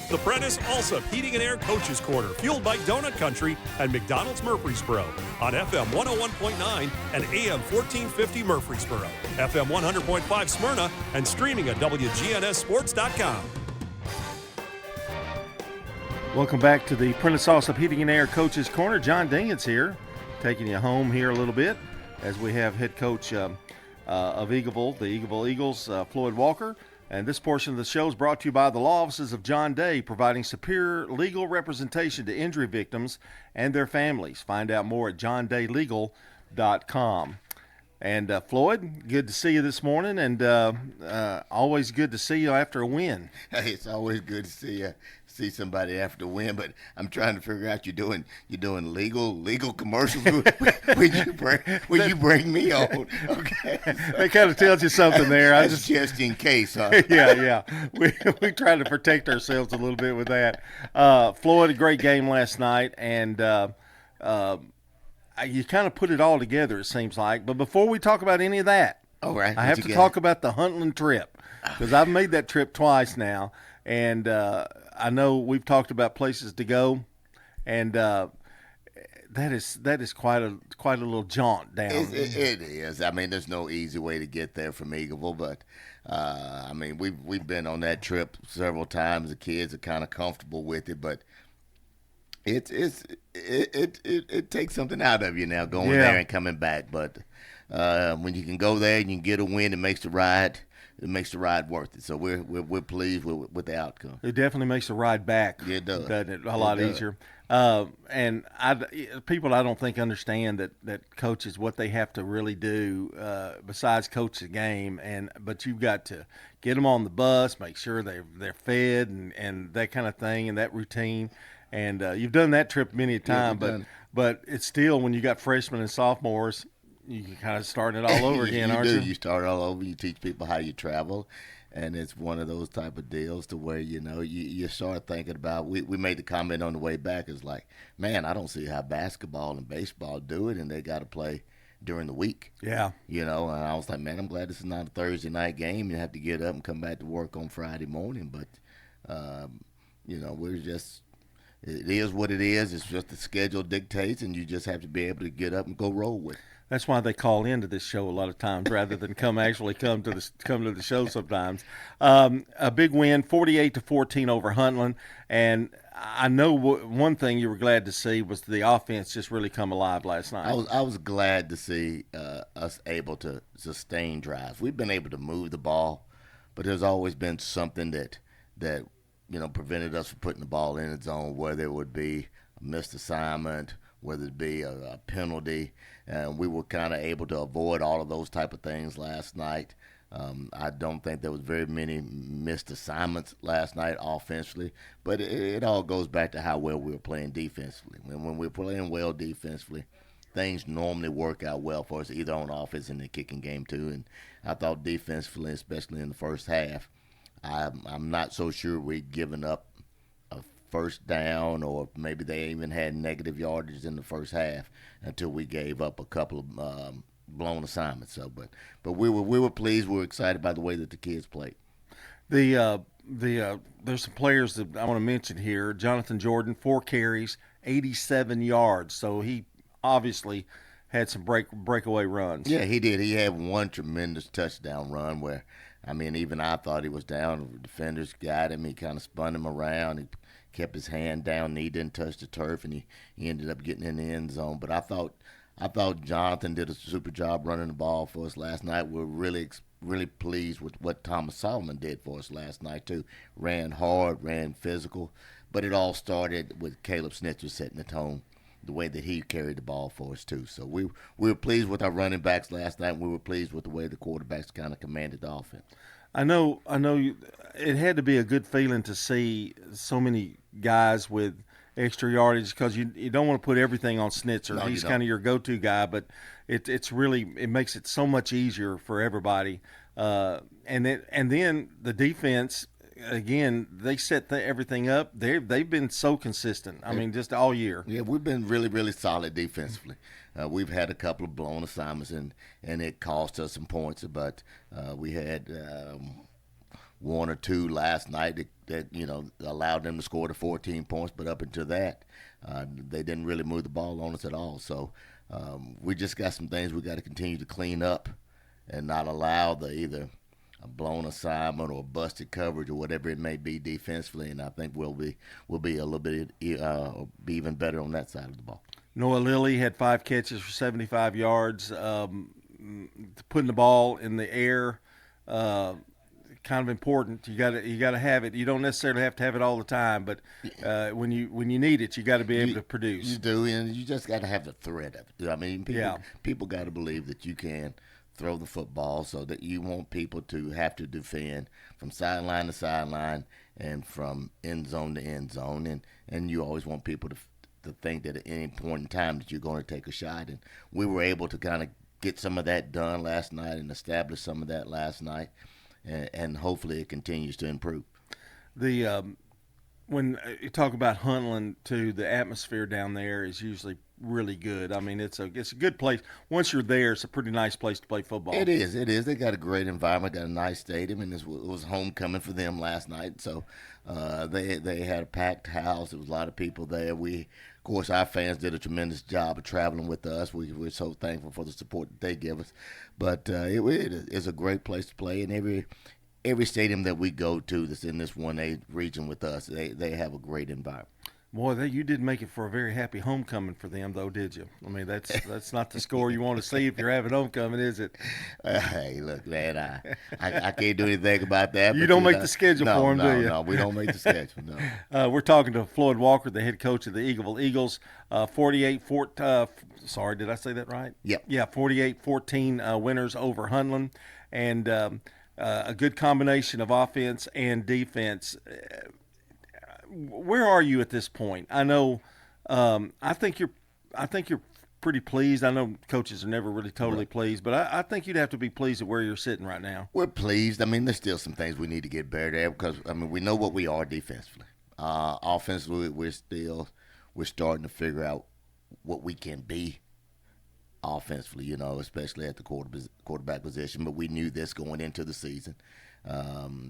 The Prentice Alsop Heating and Air Coaches Corner, fueled by Donut Country and McDonald's Murfreesboro on FM 101.9 and AM 1450 Murfreesboro, FM 100.5 Smyrna, and streaming at WGNSSports.com. Welcome back to the Prentice Alsop Heating and Air Coaches Corner. John Dingens here, taking you home here a little bit as we have head coach of Eagleville, the Eagleville Eagles, Floyd Walker. And this portion of the show is brought to you by the law offices of John Day, providing superior legal representation to injury victims and their families. Find out more at johndaylegal.com. And Floyd, good to see you this morning, and always good to see you after a win. Hey, it's always good to see somebody after a win, but I'm trying to figure out you're doing legal commercials when you bring me on. Okay, that kind of tells you something there. That's just in case, huh? Yeah. We try to protect ourselves a little bit with that. Floyd, a great game last night, and you kind of put it all together, it seems like. But before we talk about any of that, all right, I have to talk about the Huntland trip, because I've made that trip twice now, and I know we've talked about places to go, and that is quite a little jaunt down. It is. I mean, there's no easy way to get there from Eagleville, but I mean, we've been on that trip several times. The kids are kind of comfortable with it, but it takes something out of you now going there and coming back. But when you can go there and you can get a win, it makes the ride worth it. So we're pleased with the outcome. It definitely makes the ride back. It does. Doesn't it? A lot easier. And people I don't think understand that coaches, what they have to really do besides coach the game, but you've got to get them on the bus, make sure they're fed and that kind of thing and that routine. And you've done that trip many a time, but it's still, when you got freshmen and sophomores, you can kind of start it all over again, aren't you? You start all over. You teach people how you travel, and it's one of those type of deals to where, you start thinking about, we made the comment on the way back, is like, man, I don't see how basketball and baseball do it, and they got to play during the week. Yeah. And I was like, man, I'm glad this is not a Thursday night game. You have to get up and come back to work on Friday morning, but, we're just – it is what it is. It's just the schedule dictates, and you just have to be able to get up and go roll with it. That's why they call into this show a lot of times rather than come to the show sometimes. A big win, 48-14 over Huntland, and I know one thing you were glad to see was the offense just really come alive last night. I was glad to see us able to sustain drives. We've been able to move the ball, but there's always been something that prevented us from putting the ball in the zone, whether it would be a missed assignment, whether it be a penalty. And we were kind of able to avoid all of those type of things last night. I don't think there was very many missed assignments last night offensively, but it all goes back to how well we were playing defensively. When we're playing well defensively, things normally work out well for us, either on offense and the kicking game too. And I thought defensively, especially in the first half, I'm not so sure we'd given up a first down, or maybe they even had negative yardage in the first half until we gave up a couple of blown assignments. So, but we were pleased. We were excited by the way that the kids played. There's some players that I want to mention here. Jonathan Jordan, 4 carries, 87 yards. So he obviously had some breakaway runs. Yeah, he did. He had one tremendous touchdown run where, even I thought he was down. The defenders got him. He kind of spun him around. He kept his hand down. He didn't touch the turf, and he ended up getting in the end zone. But I thought Jonathan did a super job running the ball for us last night. We're really pleased with what Thomas Solomon did for us last night too. Ran hard, ran physical, but it all started with Caleb Snitzer setting the tone, the way that he carried the ball for us too. So we were pleased with our running backs last night. We were pleased with the way the quarterbacks kind of commanded the offense. I know. It had to be a good feeling to see so many guys with extra yardage, because you don't want to put everything on Snitzer. No, he's kind of your go-to guy, but it makes it so much easier for everybody. And then the defense, again, they set everything up. They've been so consistent. Just all year. Yeah, we've been really, really solid defensively. We've had a couple of blown assignments, and it cost us some points. But we had one or two last night that allowed them to score the 14 points. But up until that, they didn't really move the ball on us at all. So we just got some things we got to continue to clean up and not allow either a blown assignment or busted coverage or whatever it may be defensively. And I think we'll be a little bit be even better on that side of the ball. Noah Lilly had 5 catches for 75 yards. Putting the ball in the air, kind of important. You got to have it. You don't necessarily have to have it all the time, but when you need it, you got to be able to produce. You do, and you just got to have the threat of it. I mean, people got to believe that you can throw the football, so that you want people to have to defend from sideline to sideline and from end zone to end zone, and you always want people to think that at any point in time that you're going to take a shot, and we were able to kind of get some of that done last night and establish some of that last night, and hopefully it continues to improve. When you talk about Huntland too, the atmosphere down there is usually really good. I mean, it's a good place. Once you're there, it's a pretty nice place to play football. It is. They got a great environment, got a nice stadium, and it was homecoming for them last night. So they had a packed house. There was a lot of people there. Of course, our fans did a tremendous job of traveling with us. We're so thankful for the support that they give us. But it is a great place to play, and every stadium that we go to that's in this 1A region with us, they have a great environment. Boy, you didn't make it for a very happy homecoming for them, though, did you? I mean, that's not the score you want to see if you're having homecoming, is it? Hey, look, man, I can't do anything about that. You don't make the schedule for them, do you? No, we don't make the schedule, no. We're talking to Floyd Walker, the head coach of the Eagleville Eagles. 48-14, sorry, did I say that right? Yep. Yeah, 48-14 winners over Hunland, and a good combination of offense and defense. Where are you at this point? I know, I think you're pretty pleased. I know coaches are never really totally pleased, but I think you'd have to be pleased at where you're sitting right now. We're pleased. I mean, there's still some things we need to get better at because, I mean, we know what we are defensively. Offensively, we're starting to figure out what we can be offensively, especially at the quarterback position. But we knew this going into the season.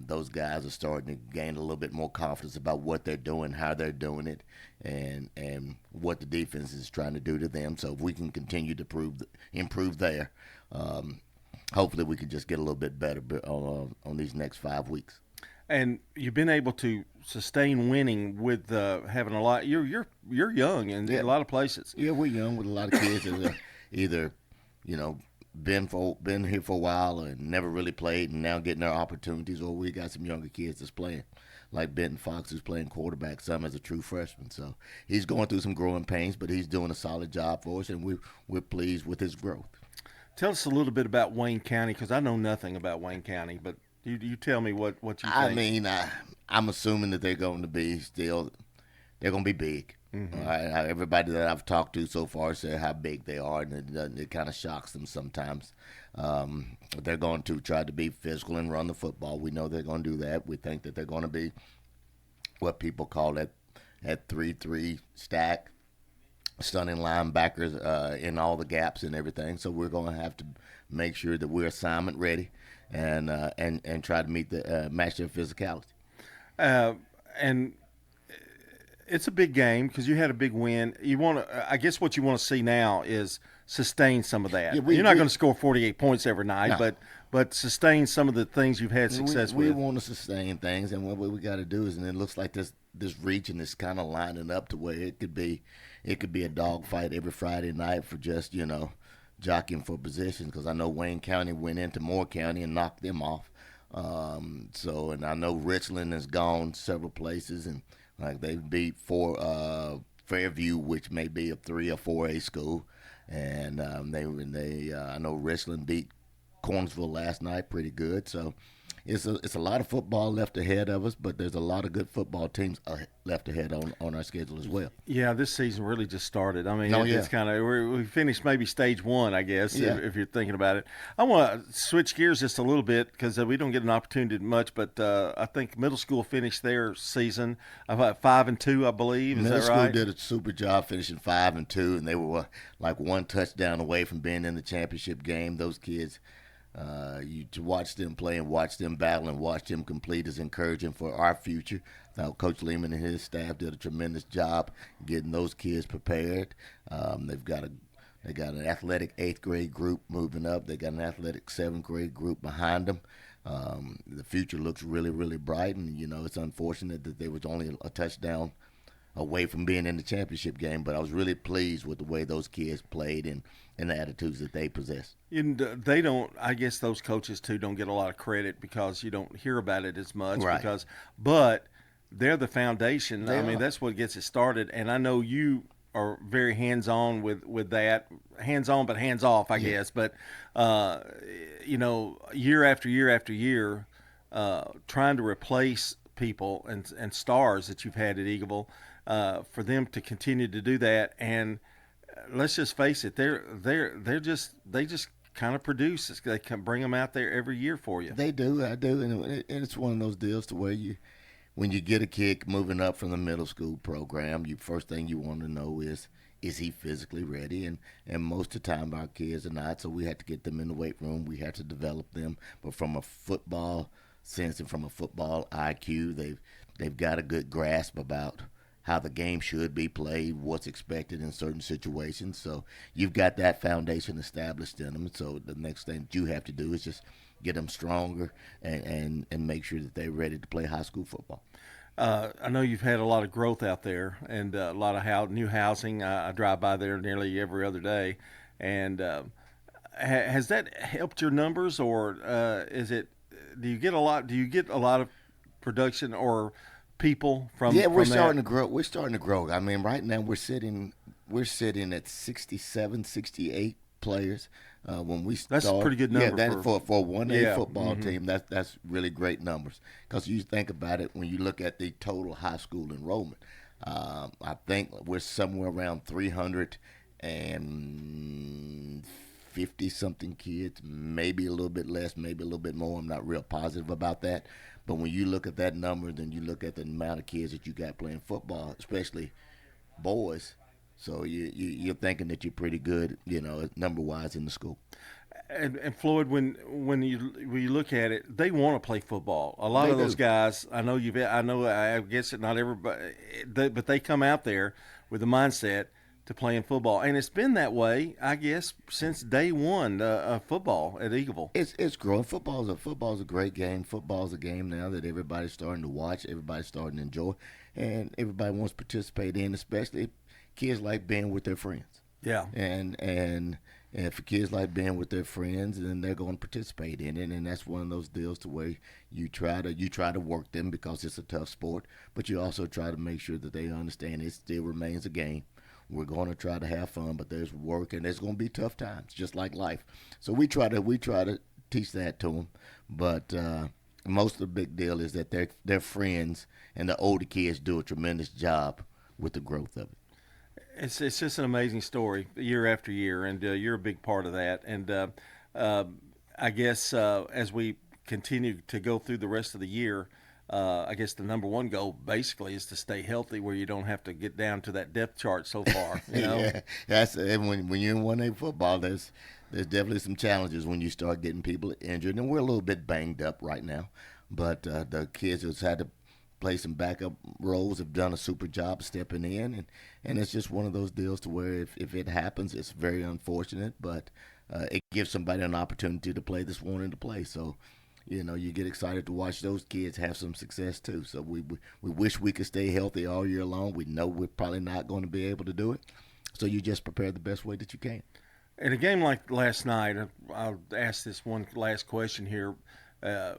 Those guys are starting to gain a little bit more confidence about what they're doing, how they're doing it, and what the defense is trying to do to them. So if we can continue to improve there, hopefully we can just get a little bit better on these next 5 weeks. And you've been able to sustain winning with having a lot. You're young in a lot of places. Yeah, we're young with a lot of kids that are either, been here for a while and never really played and now getting their opportunities, or we got some younger kids that's playing, like Benton Fox, who's playing quarterback, some as a true freshman. So he's going through some growing pains, but he's doing a solid job for us, and we're pleased with his growth. Tell us a little bit about Wayne County, because I know nothing about Wayne County, but you tell me what you think. I mean, I'm assuming that they're going to be big. Mm-hmm. Everybody that I've talked to so far said how big they are, and it kind of shocks them sometimes. They're going to try to be physical and run the football. We know they're going to do that. We think that they're going to be what people call that 3-3 stack, stunning linebackers in all the gaps and everything. So we're going to have to make sure that we're assignment ready and try to match their physicality. And it's a big game because you had a big win. I guess what you want to see now is sustain some of that. Yeah, you're not going to score 48 points every night, no. but sustain some of the things you've had success with. We want to sustain things, and what we got to do is, and it looks like this region is kind of lining up to where it could be a dogfight every Friday night for just jockeying for positions. Because I know Wayne County went into Moore County and knocked them off. And I know Richland has gone several places, and like they beat Fairview, which may be a 3 or 4A school, and I know Richland beat Cornsville last night pretty good. So it's a lot of football left ahead of us, but there's a lot of good football teams left ahead on our schedule as well. Yeah, this season really just started. I mean, it's kind of we finished maybe stage 1, I guess, if you're thinking about it. I want to switch gears just a little bit because we don't get an opportunity much, but I think middle school finished their season about 5-2, I believe. Is that right? Middle school did a super job finishing 5-2, and they were like one touchdown away from being in the championship game. Those kids You to watch them play and watch them battle and watch them complete is encouraging for our future. Now, Coach Lehman and his staff did a tremendous job getting those kids prepared. They got an athletic 8th grade group moving up. They got an athletic 7th grade group behind them. The future looks really, really bright, and it's unfortunate that they was only a touchdown away from being in the championship game. But I was really pleased with the way those kids played and the attitudes that they possess. And they don't. I guess those coaches too don't get a lot of credit because you don't hear about it as much. Right. But they're the foundation. They I mean, are. that's what gets it started. And I know you are very hands-on with that. Hands-on, but hands-off, I guess. But year after year after year, trying to replace people and stars that you've had at Eagleville, for them to continue to do that. And let's just face it, they just kind of produce. They can bring them out there every year for you. They do, I do, and it's one of those deals to where when you get a kid moving up from the middle school program, first thing you want to know is he physically ready? And most of the time our kids are not, so we have to get them in the weight room. We have to develop them. But from a football sense and from a football IQ, they've got a good grasp about how the game should be played, what's expected in certain situations. So you've got that foundation established in them. So the next thing that you have to do is just get them stronger and make sure that they're ready to play high school football. I know you've had a lot of growth out there and a lot of new housing. I drive by there nearly every other day. And has that helped your numbers, or do you get a lot of production or people from we're from starting that? to grow. We're starting to grow. I mean, right now we're sitting at 67, 68 players. When we start, That's a pretty good number. Yeah, for a 1A football mm-hmm. team. That's really great numbers. Because you think about it, when you look at the total high school enrollment, I think we're somewhere around 350 something kids, maybe a little bit less, maybe a little bit more. I'm not real positive about that. But when you look at that number, then you look at the amount of kids that you got playing football, especially boys. So you're thinking that you're pretty good, number-wise in the school. And Floyd, when you look at it, they want to play football. A lot They of those do. guys, I guess it not everybody, but they come out there with the mindset to playing football, and it's been that way, I guess, since day one of football at Eagleville. It's growing. Football's a great game. Football's a game now that everybody's starting to watch, everybody's starting to enjoy, and everybody wants to participate in, especially kids like being with their friends. Yeah. And if kids like being with their friends, then they're going to participate in it, and that's one of those deals to where you try to work them because it's a tough sport, but you also try to make sure that they understand it still remains a game. We're going to try to have fun, but there's work and there's going to be tough times, just like life. So we try to teach that to them, but most of the big deal is that their friends and the older kids do a tremendous job with the growth of it. It's just an amazing story year after year, and you're a big part of that. And I guess as we continue to go through the rest of the year, I guess the number one goal basically is to stay healthy, where you don't have to get down to that depth chart so far. Yeah, and when you're in 1A football, there's definitely some challenges when you start getting people injured, and we're a little bit banged up right now. But the kids who's had to play some backup roles have done a super job stepping in, and it's just one of those deals to where if it happens, it's very unfortunate, but it gives somebody an opportunity to play this wanting to play. So, you get excited to watch those kids have some success too. So we wish we could stay healthy all year long. We know we're probably not going to be able to do it. So you just prepare the best way that you can. In a game like last night, I'll ask this one last question here.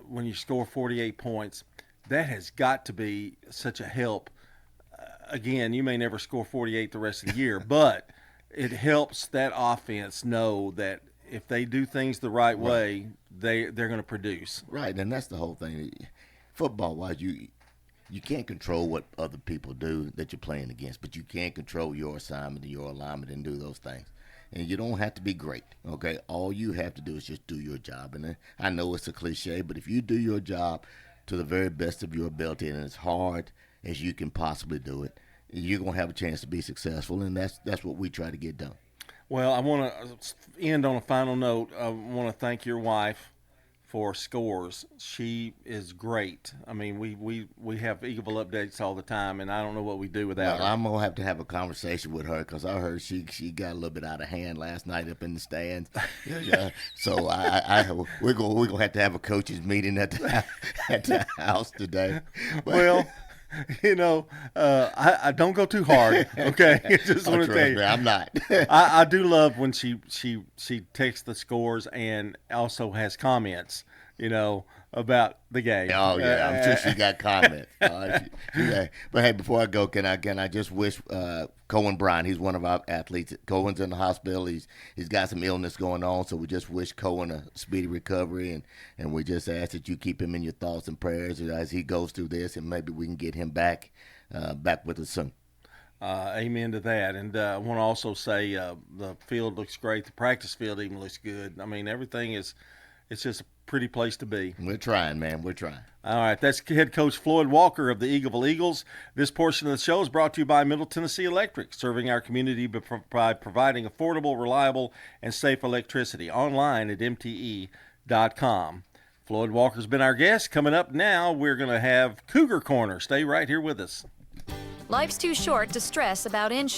When you score 48 points, that has got to be such a help. Again, you may never score 48 the rest of the year, but it helps that offense know that if they do things the right way, they're going to produce. Right, and that's the whole thing. Football-wise, you can't control what other people do that you're playing against, but you can control your assignment and your alignment and do those things. And you don't have to be great, okay? All you have to do is just do your job. And I know it's a cliche, but if you do your job to the very best of your ability and as hard as you can possibly do it, you're going to have a chance to be successful, and that's what we try to get done. Well, I want to end on a final note. I want to thank your wife for scores. She is great. I mean, we have Eagleville updates all the time, and I don't know what we do without Well, her. I'm gonna have a conversation with her because I heard she got a little bit out of hand last night up in the stands. Yeah, so we're gonna have to have a coaches meeting at the house today. But, Well, I don't go too hard. Okay, just want to trust tell you, me, I'm not. I do love when she texts the scores and also has comments, about the game. Oh yeah, I'm sure she got comments. But hey, before I go, can I just wish Cohen Bryant? He's one of our athletes. Cohen's in the hospital. He's got some illness going on, so we just wish Cohen a speedy recovery, and we just ask that you keep him in your thoughts and prayers as he goes through this, and maybe we can get him back with us soon. Amen to that. And I want to also say the field looks great. The practice field even looks good. I mean, everything it's just a pretty place to be. We're trying, man. We're trying. All right, that's head coach Floyd Walker of the Eagleville Eagles. This portion of the show is brought to you by Middle Tennessee Electric, serving our community by providing affordable, reliable, and safe electricity. Online at mte.com. Floyd Walker's been our guest. Coming up now, we're going to have Cougar Corner. Stay right here with us. Life's too short to stress about insurance.